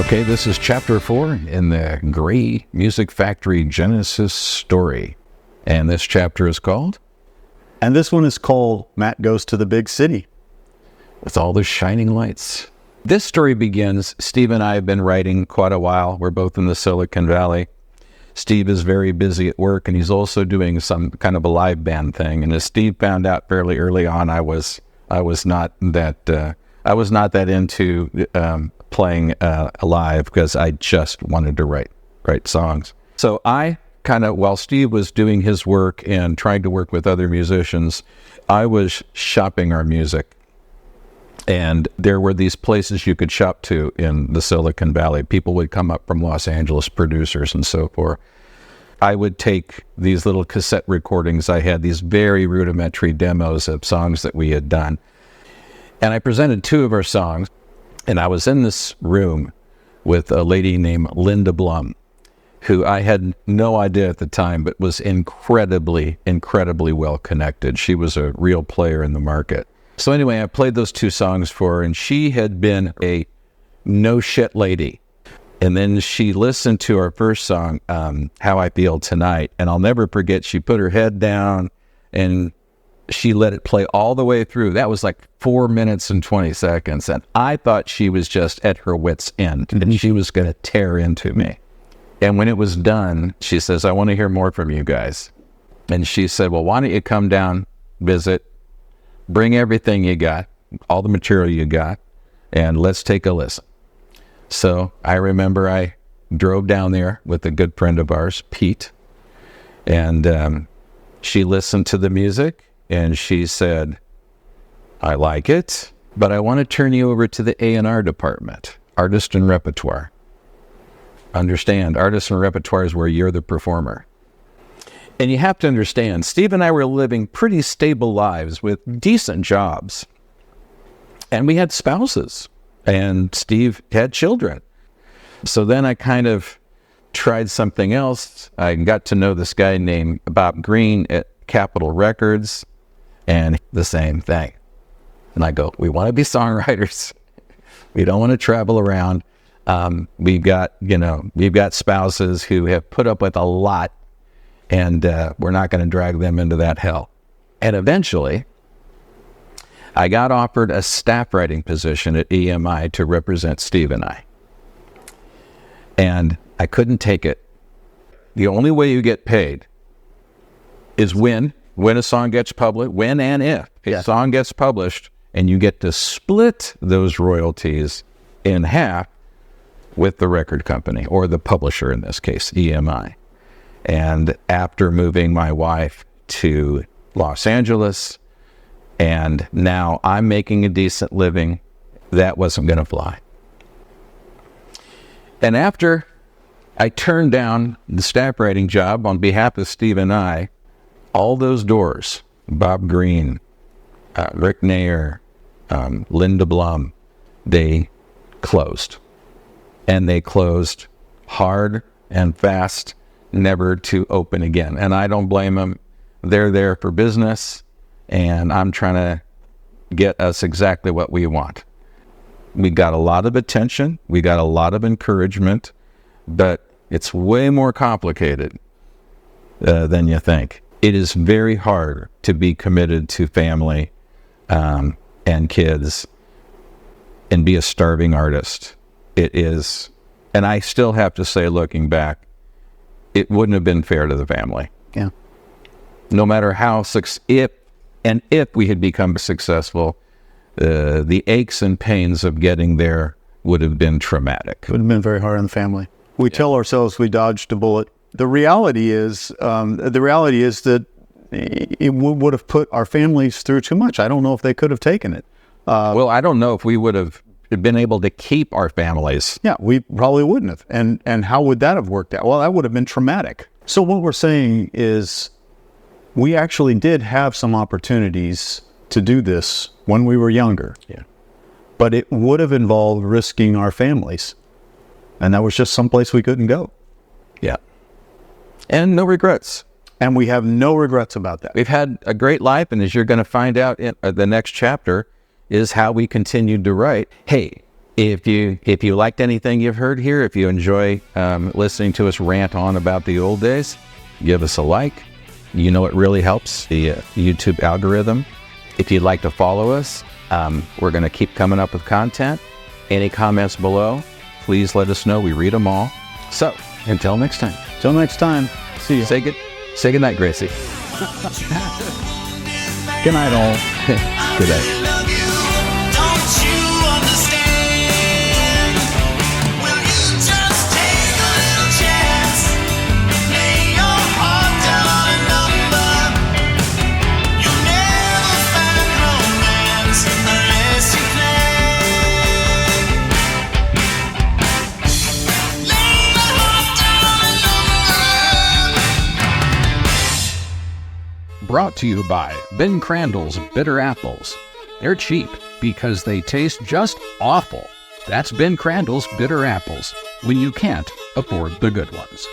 Okay, this is chapter 4 in the Gray Music Factory Genesis story. And this chapter is called? And this one is called Matt Goes to the Big City. With all the shining lights. This story begins, Steve and I have been writing quite a while. We're both in the Silicon Valley. Steve is very busy at work, and he's also doing some kind of a live band thing. And as Steve found out fairly early on, I was not that into playing live because I just wanted to write songs. So I while Steve was doing his work and trying to work with other musicians, I was shopping our music. And there were these places you could shop to in the Silicon Valley. People would come up from Los Angeles, producers and so forth. I would take these little cassette recordings. I had these very rudimentary demos of songs that we had done. And I presented 2 of our songs. And I was in this room with a lady named Linda Blum, who I had no idea at the time, but was incredibly, incredibly well connected. She was a real player in the market. So anyway, I played those 2 songs for her, and she had been a no-shit lady. And then she listened to our first song, How I Feel Tonight, and I'll never forget, she put her head down and she let it play all the way through. That was like 4 minutes and 20 seconds. And I thought she was just at her wit's end and she was going to tear into me. And when it was done, she says, I want to hear more from you guys. And she said, well, why don't you come down, visit, bring everything you got, all the material you got, and let's take a listen. So I remember I drove down there with a good friend of ours, Pete, and she listened to the music. And she said, I like it, but I want to turn you over to the A&R department, artist and repertoire. Understand, artist and repertoire is where you're the performer. And you have to understand, Steve and I were living pretty stable lives with decent jobs. And we had spouses, and Steve had children. So then I kind of tried something else. I got to know this guy named Bob Green at Capitol Records. And the same thing. And I go, we want to be songwriters. We don't want to travel around. We've got spouses who have put up with a lot, and we're not going to drag them into that hell. And eventually, I got offered a staff writing position at EMI to represent Steve and I. And I couldn't take it. The only way you get paid is when a song gets published, when and if a song gets published, and you get to split those royalties in half with the record company, or the publisher in this case, EMI. And after moving my wife to Los Angeles, and now I'm making a decent living, that wasn't going to fly. And after I turned down the staff writing job on behalf of Steve and I, all those doors, Bob Green, Rick Nair, Linda Blum, they closed. And they closed hard and fast, never to open again. And I don't blame them. They're there for business, and I'm trying to get us exactly what we want. We got a lot of attention. We got a lot of encouragement, but it's way more complicated than you think. It is very hard to be committed to family and kids and be a starving artist. It is, and I still have to say, looking back, it wouldn't have been fair to the family. Yeah. No matter how, if we had become successful, the aches and pains of getting there would have been traumatic. It would have been very hard on the family. We tell ourselves we dodged a bullet. The reality is that it would have put our families through too much. I don't know if they could have taken it. Well, I don't know if we would have been able to keep our families. Yeah, we probably wouldn't have. And how would that have worked out? Well, that would have been traumatic. So what we're saying is we actually did have some opportunities to do this when we were younger. Yeah. But it would have involved risking our families. And that was just someplace we couldn't go. Yeah. And no regrets. And we have no regrets about that. We've had a great life, and as you're going to find out in the next chapter, is how we continued to write. Hey, If you liked anything you've heard here, if you enjoy listening to us rant on about the old days, give us a like. You know, it really helps the YouTube algorithm. If you'd like to follow us, we're going to keep coming up with content. Any comments below, please let us know. We read them all. So until next time. Till next time. See you. Say good night, Gracie. Good night, all. Good night. Brought to you by Ben Crandall's Bitter Apples. They're cheap because they taste just awful. That's Ben Crandall's Bitter Apples, when you can't afford the good ones.